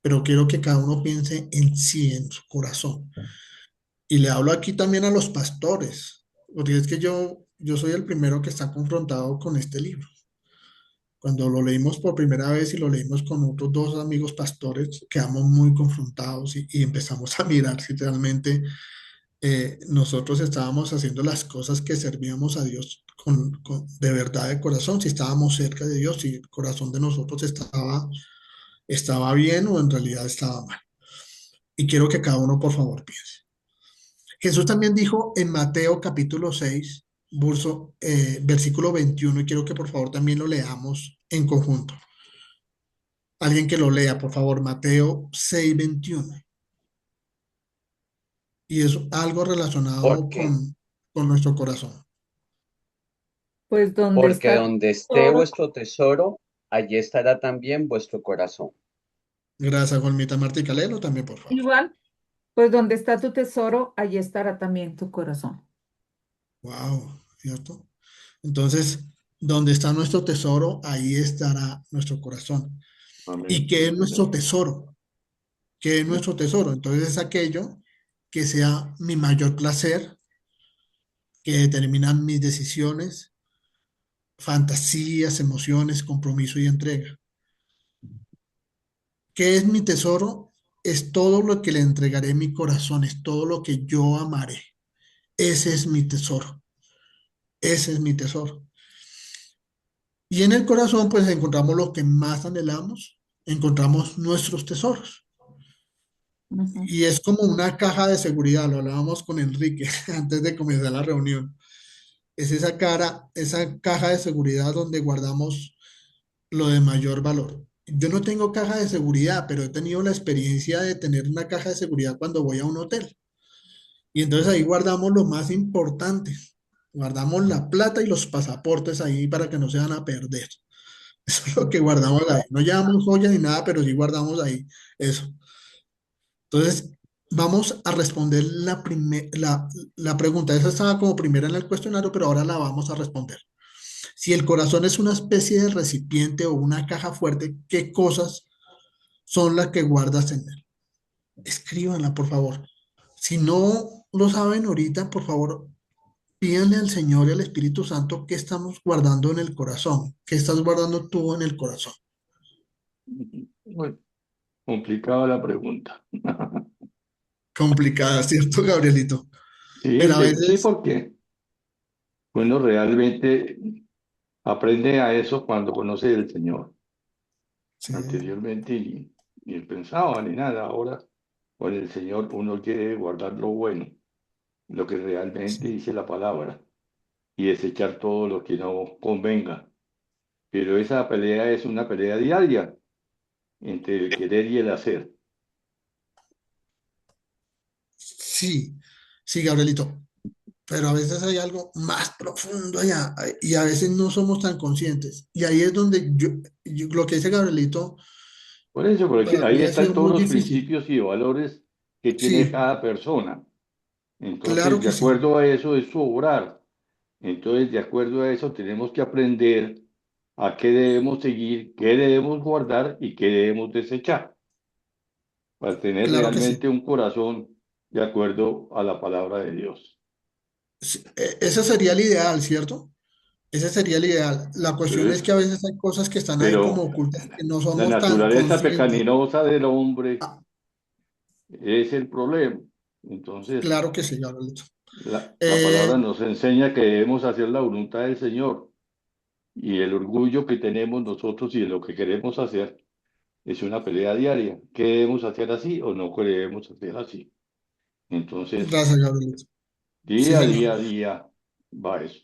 pero quiero que cada uno piense en sí, en su corazón. Y le hablo aquí también a los pastores, porque es que yo soy el primero que está confrontado con este libro. Cuando lo leímos por primera vez y lo leímos con otros dos amigos pastores, quedamos muy confrontados y empezamos a mirar si realmente nosotros estábamos haciendo las cosas que servíamos a Dios de verdad de corazón, si estábamos cerca de Dios, si el corazón de nosotros estaba bien o en realidad estaba mal. Y quiero que cada uno por favor piense. Jesús también dijo en Mateo capítulo 6, versículo 21, y quiero que por favor también lo leamos en conjunto. Alguien que lo lea, por favor, Mateo 6, 21. Y es algo ¿Por relacionado qué? con nuestro corazón. pues donde Porque está donde esté todo, vuestro tesoro, allí estará también vuestro corazón. Gracias, Juanita Martica. Léelo también, por favor. igual, pues donde está tu tesoro, allí estará también tu corazón. Wow, ¿cierto? Entonces, donde está nuestro tesoro, ahí estará nuestro corazón. ¿Y Amén. qué es nuestro tesoro? ¿Qué es nuestro tesoro? Entonces es aquello que sea mi mayor placer, que determina mis decisiones, fantasías, emociones, compromiso y entrega. ¿Qué es mi tesoro? Es todo lo que le entregaré mi corazón, es todo lo que yo amaré. Ese es mi tesoro. Ese es mi tesoro. Y en el corazón, pues encontramos lo que más anhelamos, encontramos nuestros tesoros. Ujú. Y es como una caja de seguridad, lo hablábamos con Enrique antes de comenzar la reunión. Es esa caja de seguridad donde guardamos lo de mayor valor. Yo no tengo caja de seguridad, pero he tenido la experiencia de tener una caja de seguridad cuando voy a un hotel. Y entonces ahí guardamos lo más importante. Guardamos la plata y los pasaportes ahí para que no se van a perder. Eso es lo que guardamos ahí. No llevamos joyas ni nada, pero sí guardamos ahí eso. Entonces, vamos a responder la pregunta. Esa estaba como primera en el cuestionario, pero ahora la vamos a responder. Si el corazón es una especie de recipiente o una caja fuerte, ¿qué cosas son las que guardas en él? Escríbanla, por favor. Si no lo saben ahorita, por favor, pídanle al Señor y al Espíritu Santo qué estamos guardando en el corazón. ¿Qué estás guardando tú en el corazón? Bueno, complicada la pregunta. Complicada, ¿cierto, Gabrielito? Sí, Pero a sí, veces, porque uno realmente aprende a eso cuando conoce al Señor. sí, Anteriormente ni pensaba ni nada. Ahora, con el Señor uno quiere guardar lo bueno, lo que realmente sí. dice la palabra, y desechar todo lo que no convenga. Pero esa pelea es una pelea diaria entre el querer y el hacer. Sí, sí, Gabrielito. Pero a veces hay algo más profundo allá y a veces no somos tan conscientes. Y ahí es donde lo que dice Gabrielito, Por eso, porque para ahí mí ha están sido todos muy los difícil. principios y valores que tiene Sí, cada persona. claro Entonces, de que sí. acuerdo a eso es su obrar. Entonces, de acuerdo a eso, tenemos que aprender a qué debemos seguir, qué debemos guardar y qué debemos desechar, para tener Claro que sí. realmente un corazón de acuerdo a la palabra de Dios. Sí, ese sería el ideal, ¿cierto? Ese sería el ideal. La cuestión es Entonces, que a veces hay cosas que están ahí como pero ocultas que no la somos tan naturaleza conscientes. pecaminosa del hombre Ah, es el problema. Entonces, claro que sí, Gabrielito. la Eh, palabra nos enseña que debemos hacer la voluntad del Señor y el orgullo que tenemos nosotros y de lo que queremos hacer es una pelea diaria. ¿Qué debemos hacer así o no debemos hacer así? Entonces, Gracias, Gabrielito. Sí, día a señor. día a día va eso.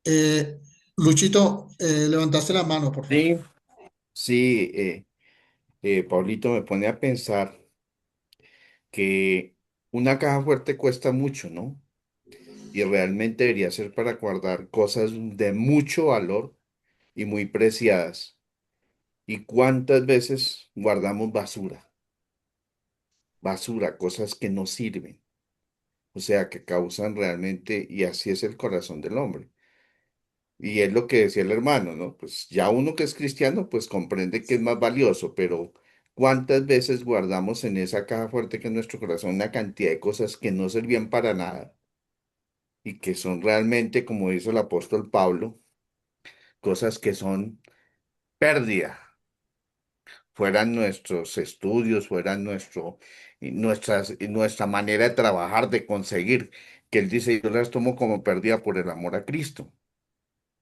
Eh, Luchito, levantaste la mano, por favor. Sí, sí, Pablito me pone a pensar que una caja fuerte cuesta mucho, ¿no? Y realmente debería ser para guardar cosas de mucho valor y muy preciadas. ¿Y cuántas veces guardamos basura? Basura, cosas que no sirven, o sea, que causan realmente, y así es el corazón del hombre. Y es lo que decía el hermano, ¿no? Pues ya uno que es cristiano, pues comprende que es más valioso, pero ¿cuántas veces guardamos en esa caja fuerte que es nuestro corazón una cantidad de cosas que no servían para nada y que son realmente, como dice el apóstol Pablo, cosas que son pérdida? Fueran nuestros estudios, fueran nuestra manera de trabajar, de conseguir, que él dice, yo las tomo como pérdida por el amor a Cristo,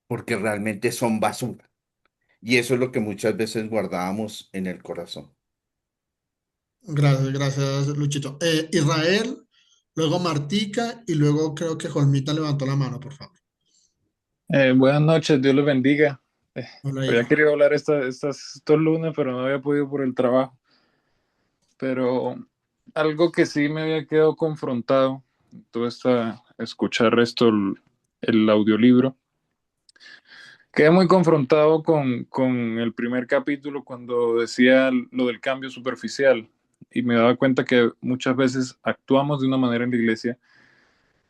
porque realmente son basura. Y eso es lo que muchas veces guardábamos en el corazón. Gracias, gracias, Luchito. Israel, luego Martica y luego creo que Jolmita levantó la mano, por favor. Buenas noches, Dios les bendiga. Hola, Había hijo. querido hablar estos lunes, pero no había podido por el trabajo. Pero algo que sí me había quedado confrontado, todo esta, escuchar esto, el audiolibro, quedé muy confrontado con el primer capítulo cuando decía lo del cambio superficial y me daba cuenta que muchas veces actuamos de una manera en la iglesia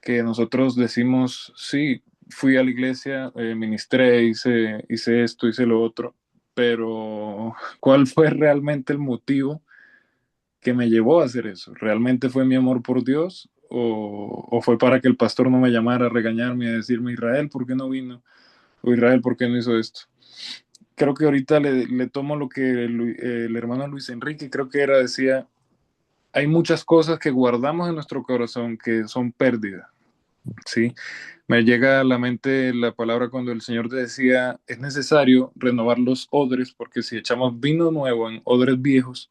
que nosotros decimos, sí, fui a la iglesia, ministré, hice esto, hice lo otro, pero ¿cuál fue realmente el motivo que me llevó a hacer eso? ¿Realmente fue mi amor por Dios? ¿O fue para que el pastor no me llamara a regañarme y a decirme, Israel, ¿por qué no vino? O Israel, ¿por qué no hizo esto? Creo que ahorita le tomo lo que el hermano Luis Enrique, creo que era, decía, hay muchas cosas que guardamos en nuestro corazón que son pérdidas, ¿sí? Me llega a la mente la palabra cuando el Señor te decía, es necesario renovar los odres, porque si echamos vino nuevo en odres viejos,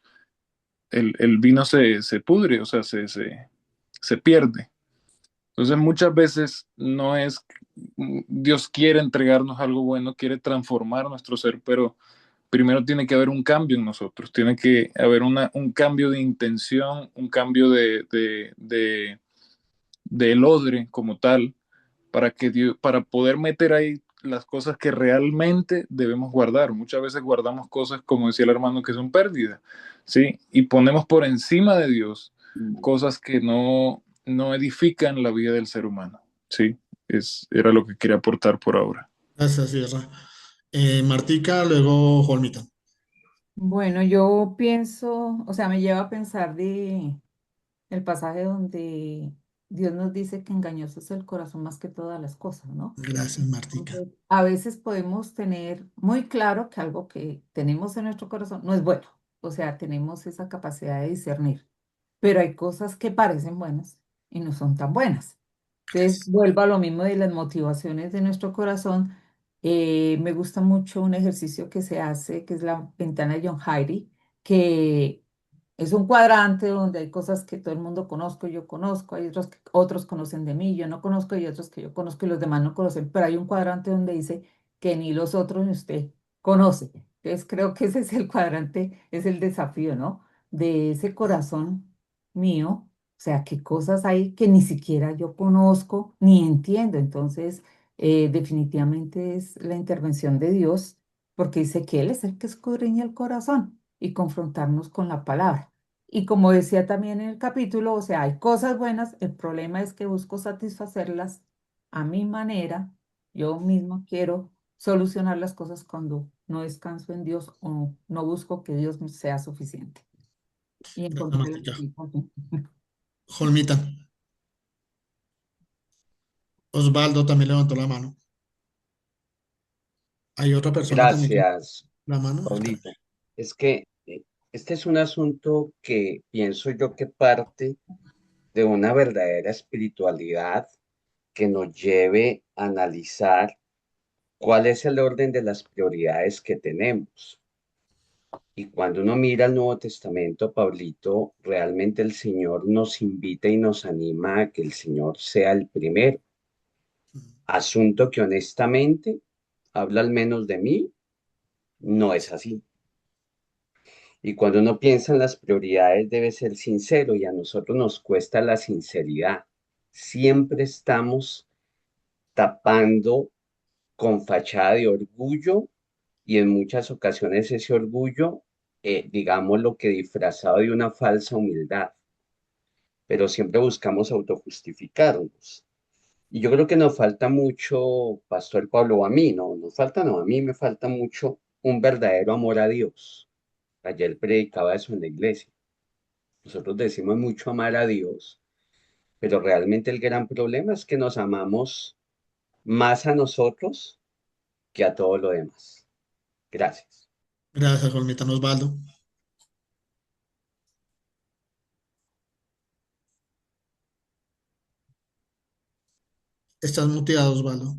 el vino se pudre, o sea, se pierde. Entonces muchas veces no es, Dios quiere entregarnos algo bueno, quiere transformar nuestro ser, pero primero tiene que haber un cambio en nosotros, tiene que haber un cambio de intención, un cambio del odre como tal, para poder meter ahí las cosas que realmente debemos guardar. Muchas veces guardamos cosas, como decía el hermano, que son pérdidas, ¿sí? Y ponemos por encima de Dios cosas que no edifican la vida del ser humano, ¿sí? Era lo que quería aportar por ahora. Gracias, Israel. Martica, luego Jolmita. Bueno, yo pienso, o sea, me lleva a pensar el pasaje donde Dios nos dice que engañoso es el corazón más que todas las cosas, ¿no? Gracias, Martica. Entonces, a veces podemos tener muy claro que algo que tenemos en nuestro corazón no es bueno, o sea, tenemos esa capacidad de discernir, pero hay cosas que parecen buenas y no son tan buenas. Entonces, vuelvo a lo mismo de las motivaciones de nuestro corazón. Me gusta mucho un ejercicio que se hace, que es la ventana de John Hattie, que es un cuadrante donde hay cosas que todo el mundo conozco, yo conozco, hay otros que otros conocen de mí, yo no conozco, y otros que yo conozco y los demás no conocen, pero hay un cuadrante donde dice que ni los otros ni usted conoce. Entonces creo que ese es el cuadrante, es el desafío, ¿no? De ese corazón mío, o sea, qué cosas hay que ni siquiera yo conozco ni entiendo. Entonces, definitivamente es la intervención de Dios, porque dice que Él es el que escudriña el corazón y confrontarnos con la palabra. Y como decía también en el capítulo, o sea, hay cosas buenas, el problema es que busco satisfacerlas a mi manera, yo mismo quiero solucionar las cosas cuando no descanso en Dios o no busco que Dios sea suficiente. Y Gracias, encontrar el Martica. equilibrio. Jolmita. Osvaldo también levantó la mano. Hay otra persona también que Gracias, la mano. Espérame. Pablito. Es que este es un asunto que pienso yo que parte de una verdadera espiritualidad que nos lleve a analizar cuál es el orden de las prioridades que tenemos. Y cuando uno mira el Nuevo Testamento, Pablito, realmente el Señor nos invita y nos anima a que el Señor sea el primero. Asunto que honestamente, habla al menos de mí, no es así. Y cuando uno piensa en las prioridades debe ser sincero y a nosotros nos cuesta la sinceridad. Siempre estamos tapando con fachada de orgullo y en muchas ocasiones ese orgullo, digamos lo que disfrazado de una falsa humildad, pero siempre buscamos autojustificarnos. Y yo creo que nos falta mucho, Pastor Pablo, o a mí, no, nos falta, no, a mí me falta mucho un verdadero amor a Dios. Ayer predicaba eso en la iglesia. Nosotros decimos mucho amar a Dios, pero realmente el gran problema es que nos amamos más a nosotros que a todo lo demás. Gracias. Gracias, Jolmita. Osvaldo. Estás muteado, Osvaldo.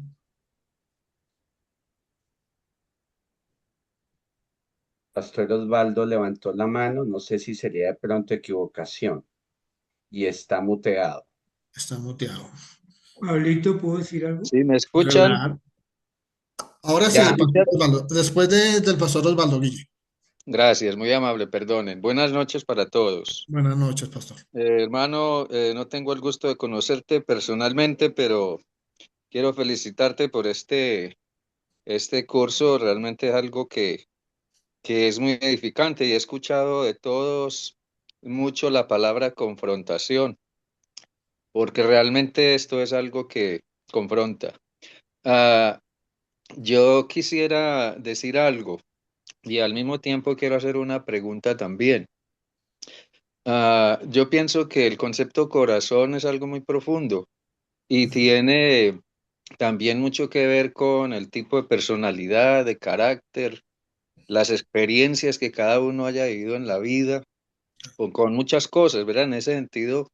Pastor Osvaldo levantó la mano, no sé si sería de pronto equivocación, y está muteado. Está muteado. Pablito, ¿puedo decir algo? ¿Sí me escuchan? Claro. Ahora sí, Ya, Pastor Osvaldo. Después del Pastor Osvaldo, Guille. Gracias, muy amable, perdonen. Buenas noches para todos. Buenas noches, Pastor. Hermano, no tengo el gusto de conocerte personalmente, pero quiero felicitarte por este curso. Realmente es algo que es muy edificante y he escuchado de todos mucho la palabra confrontación, porque realmente esto es algo que confronta. Ah, yo quisiera decir algo y al mismo tiempo quiero hacer una pregunta también. Yo pienso que el concepto corazón es algo muy profundo y tiene también mucho que ver con el tipo de personalidad, de carácter, las experiencias que cada uno haya vivido en la vida, o con muchas cosas, ¿verdad? En ese sentido,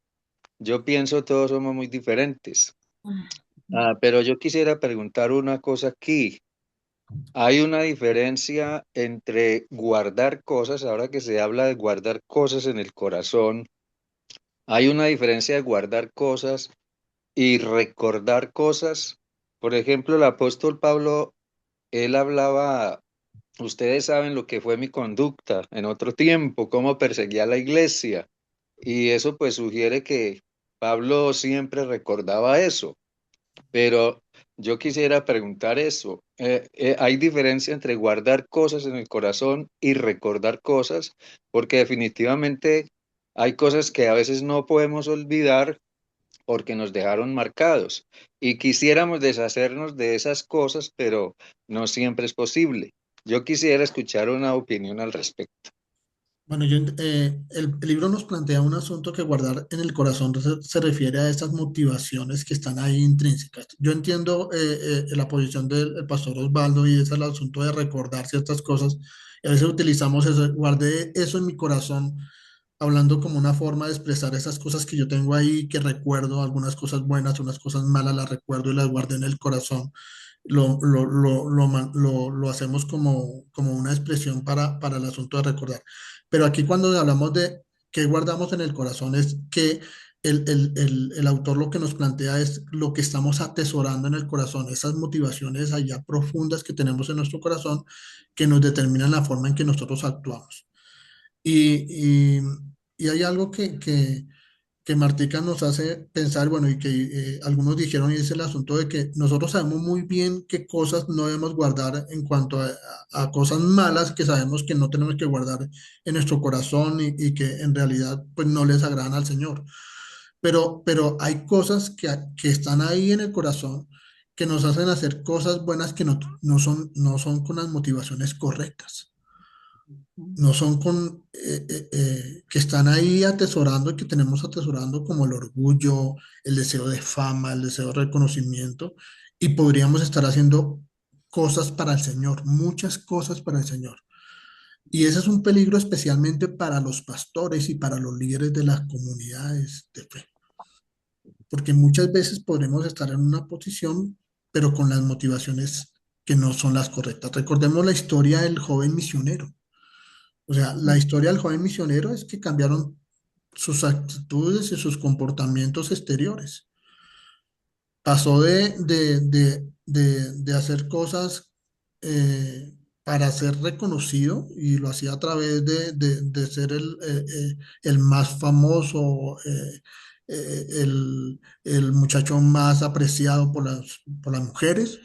yo pienso todos somos muy diferentes. Pero yo quisiera preguntar una cosa aquí. Hay una diferencia entre guardar cosas, ahora que se habla de guardar cosas en el corazón, hay una diferencia de guardar cosas y recordar cosas. Por ejemplo, el apóstol Pablo, él hablaba, ustedes saben lo que fue mi conducta en otro tiempo, cómo perseguía a la iglesia. Y eso pues sugiere que Pablo siempre recordaba eso. Pero yo quisiera preguntar eso. ¿Hay diferencia entre guardar cosas en el corazón y recordar cosas? Porque definitivamente hay cosas que a veces no podemos olvidar porque nos dejaron marcados y quisiéramos deshacernos de esas cosas, pero no siempre es posible. Yo quisiera escuchar una opinión al respecto. Bueno, el libro nos plantea un asunto que guardar en el corazón se refiere a esas motivaciones que están ahí intrínsecas. Yo entiendo la posición del pastor Osvaldo y es el asunto de recordar ciertas cosas. Y a veces utilizamos eso, guardé eso en mi corazón, hablando como una forma de expresar esas cosas que yo tengo ahí, que recuerdo, algunas cosas buenas, unas cosas malas, las recuerdo y las guardé en el corazón. Lo hacemos como una expresión para el asunto de recordar. Pero aquí cuando hablamos de qué guardamos en el corazón es que el autor lo que nos plantea es lo que estamos atesorando en el corazón, esas motivaciones allá profundas que tenemos en nuestro corazón que nos determinan la forma en que nosotros actuamos. Y, y, y hay algo que Martica nos hace pensar, bueno, y que algunos dijeron, y es el asunto de que nosotros sabemos muy bien qué cosas no debemos guardar en cuanto a cosas malas que sabemos que no tenemos que guardar en nuestro corazón y que en realidad pues no les agradan al Señor. pero hay cosas que están ahí en el corazón que nos hacen hacer cosas buenas que no son con las motivaciones correctas, no son que están ahí atesorando y que tenemos atesorando como el orgullo, el deseo de fama, el deseo de reconocimiento, y podríamos estar haciendo cosas para el Señor, muchas cosas para el Señor. Y ese es un peligro especialmente para los pastores y para los líderes de las comunidades de fe, porque muchas veces podremos estar en una posición, pero con las motivaciones que no son las correctas. Recordemos la historia del joven misionero. O sea, la historia del joven misionero es que cambiaron sus actitudes y sus comportamientos exteriores. Pasó de hacer cosas para ser reconocido y lo hacía a través de ser el más famoso, el muchacho más apreciado por las mujeres,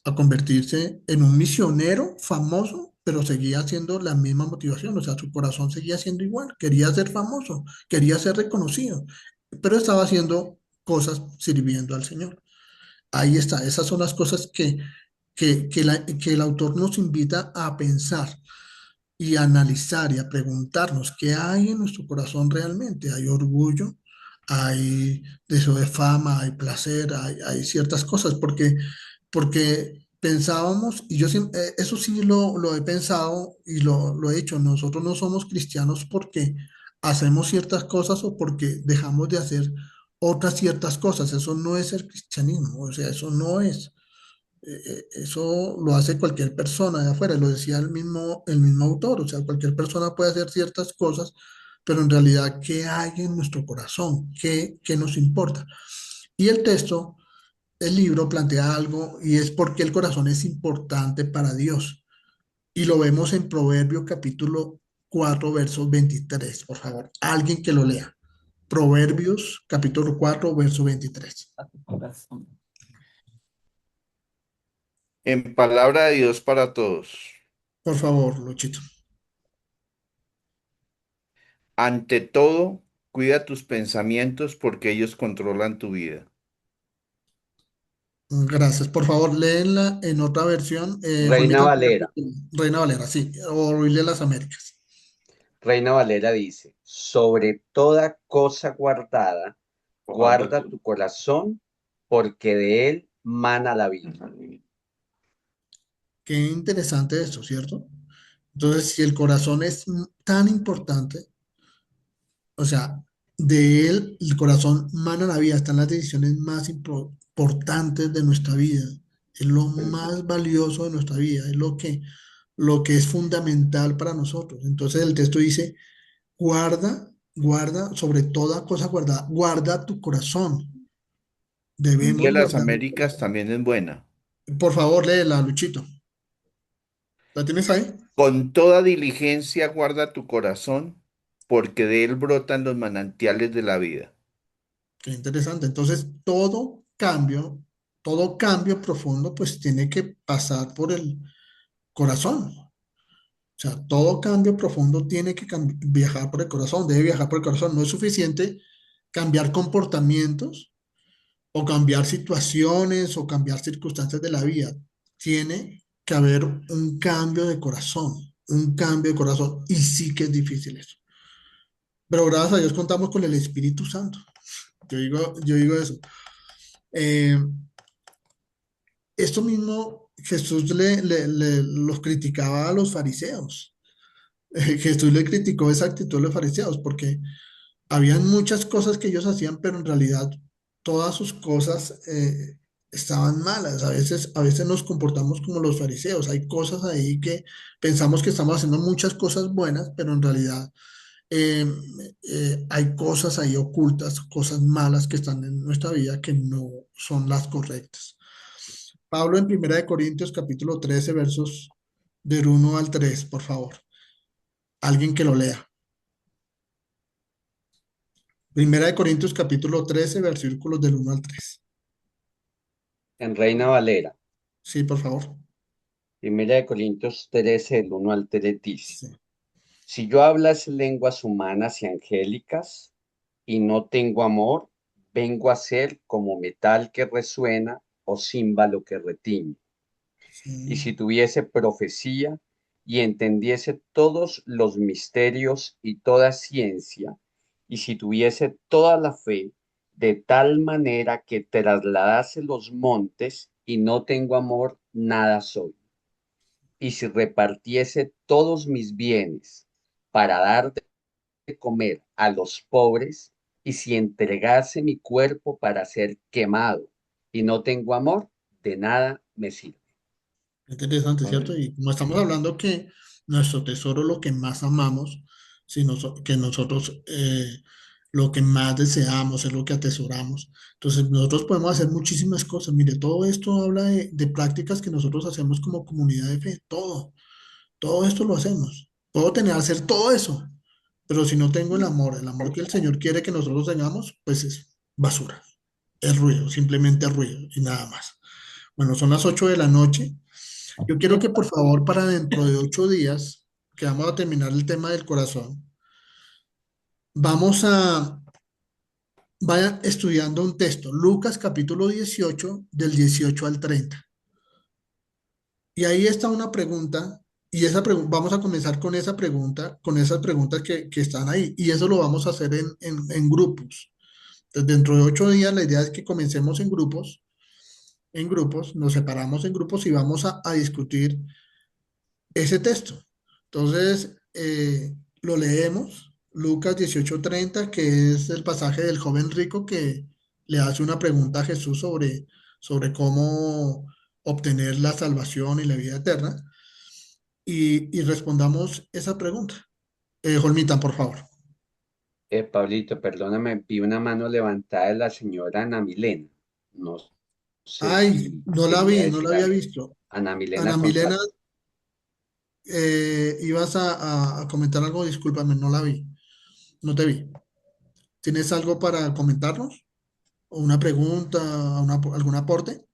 a convertirse en un misionero famoso, pero seguía haciendo la misma motivación, o sea, su corazón seguía siendo igual, quería ser famoso, quería ser reconocido, pero estaba haciendo cosas sirviendo al Señor. Ahí está, esas son las cosas que el autor nos invita a pensar y a analizar y a preguntarnos qué hay en nuestro corazón realmente. Hay orgullo, hay deseo de fama, hay placer, hay ciertas cosas, porque pensábamos, y yo eso sí lo he pensado y lo he hecho, nosotros no somos cristianos porque hacemos ciertas cosas o porque dejamos de hacer otras ciertas cosas. Eso no es el cristianismo, o sea, eso no es. Eso lo hace cualquier persona de afuera, lo decía el mismo autor, o sea, cualquier persona puede hacer ciertas cosas, pero en realidad, ¿qué hay en nuestro corazón? ¿Qué nos importa? Y el texto, el libro plantea algo y es porque el corazón es importante para Dios. Y lo vemos en Proverbio capítulo 4 verso 23, por favor, alguien que lo lea. Proverbios capítulo 4 verso 23. En palabra de Dios para todos. Por favor, Luchito. Ante todo, cuida tus pensamientos porque ellos controlan tu vida. Gracias. Por favor, léenla en otra versión. Reina Juanita, Valera. Reina Valera, sí. O Biblia de las Américas. Reina Valera dice, sobre toda cosa guardada, guarda tu corazón, porque de él mana la vida. Qué interesante esto, ¿cierto? Entonces, si el corazón es tan importante, o sea, de él el corazón mana la vida, están las decisiones más importantes de nuestra vida, es lo más valioso de nuestra vida, es lo que es fundamental para nosotros. Entonces el texto dice, guarda sobre toda cosa guardada, guarda tu corazón. Biblia Debemos de las guardar. Américas también es buena. Por favor, léela, Luchito. ¿La tienes ahí? Con toda diligencia guarda tu corazón, porque de él brotan los manantiales de la vida. Qué interesante. Entonces, todo cambio profundo, pues tiene que pasar por el corazón. O sea, todo cambio profundo tiene que viajar por el corazón, debe viajar por el corazón. No es suficiente cambiar comportamientos o cambiar situaciones o cambiar circunstancias de la vida. Tiene que haber un cambio de corazón, un cambio de corazón. Y sí que es difícil eso. Pero gracias a Dios contamos con el Espíritu Santo. Yo digo eso. Eh, Esto mismo Jesús los criticaba a los fariseos. Jesús le criticó esa actitud a los fariseos porque habían muchas cosas que ellos hacían, pero en realidad todas sus cosas estaban malas. A veces nos comportamos como los fariseos. Hay cosas ahí que pensamos que estamos haciendo muchas cosas buenas, pero en realidad eh, hay cosas ahí ocultas, cosas malas que están en nuestra vida que no son las correctas. Pablo en Primera de Corintios capítulo 13 versos del 1 al 3, por favor. Alguien que lo lea. Primera de Corintios capítulo 13 versículos del 1 al 3. En Reina Valera. Sí, por favor. Primera de Corintios 13, del 1 al 3 dice, si yo hablas lenguas humanas y angélicas y no tengo amor, vengo a ser como metal que resuena o címbalo que retiñe. Y si tuviese profecía y entendiese todos los misterios y toda ciencia, y si tuviese toda la fe, de tal manera que trasladase los montes y no tengo amor, nada soy. Y si repartiese todos mis bienes para dar de comer a los pobres, y si entregase mi cuerpo para ser quemado y no tengo amor, de nada me sirve. Interesante, ¿cierto? Y como estamos hablando que nuestro tesoro es lo que más amamos, que nosotros lo que más deseamos es lo que atesoramos. Entonces nosotros podemos hacer muchísimas cosas. Mire, todo esto habla de prácticas que nosotros hacemos como comunidad de fe. Todo esto lo hacemos. Puedo hacer todo eso, pero si no tengo el amor que el Señor quiere que nosotros tengamos, pues es basura, es ruido, simplemente ruido y nada más. Bueno, son las 8 de la noche. Yo quiero que por favor para dentro de 8 días, que vamos a terminar el tema del corazón, vamos a, vaya estudiando un texto, Lucas capítulo 18, del 18 al 30. Y ahí está una pregunta, y vamos a comenzar con esa pregunta, con esas preguntas que están ahí, y eso lo vamos a hacer en grupos. Entonces, dentro de 8 días, la idea es que comencemos en grupos, nos separamos en grupos y vamos a discutir ese texto. Entonces, lo leemos, Lucas 18:30, que es el pasaje del joven rico que le hace una pregunta a Jesús sobre cómo obtener la salvación y la vida eterna, y respondamos esa pregunta. Jolmita, por favor. Pablito, perdóname, vi una mano levantada de la señora Ana Milena. No sé Ay, si no la quería vi, no la decir había algo. visto. Ana Milena Ana Milena, González. ibas a comentar algo, discúlpame, no la vi, no te vi. ¿Tienes algo para comentarnos? ¿O una pregunta, algún aporte?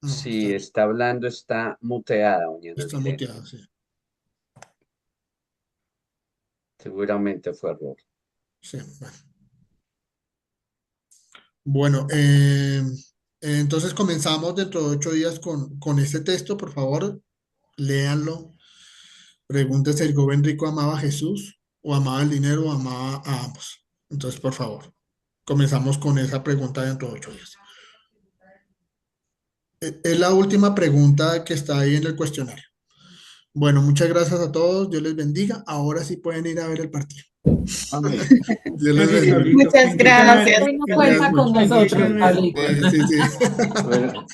No, Si está hablando, está muteada, doña Ana está Milena. muteada, sí. Seguramente fue error. Sí, bueno. Bueno, entonces comenzamos dentro de 8 días con este texto, por favor, léanlo. Pregúntese, ¿el joven rico amaba a Jesús o amaba el dinero o amaba a ambos? Entonces, por favor, comenzamos con esa pregunta dentro de 8 días. Es la última pregunta que está ahí en el cuestionario. Bueno, muchas gracias a todos, Dios les bendiga. Ahora sí pueden ir a ver el partido. Dios les bendiga. Muchas gracias. Hoy no cuenta con nosotros, Pablito. Sí, sí. Bueno,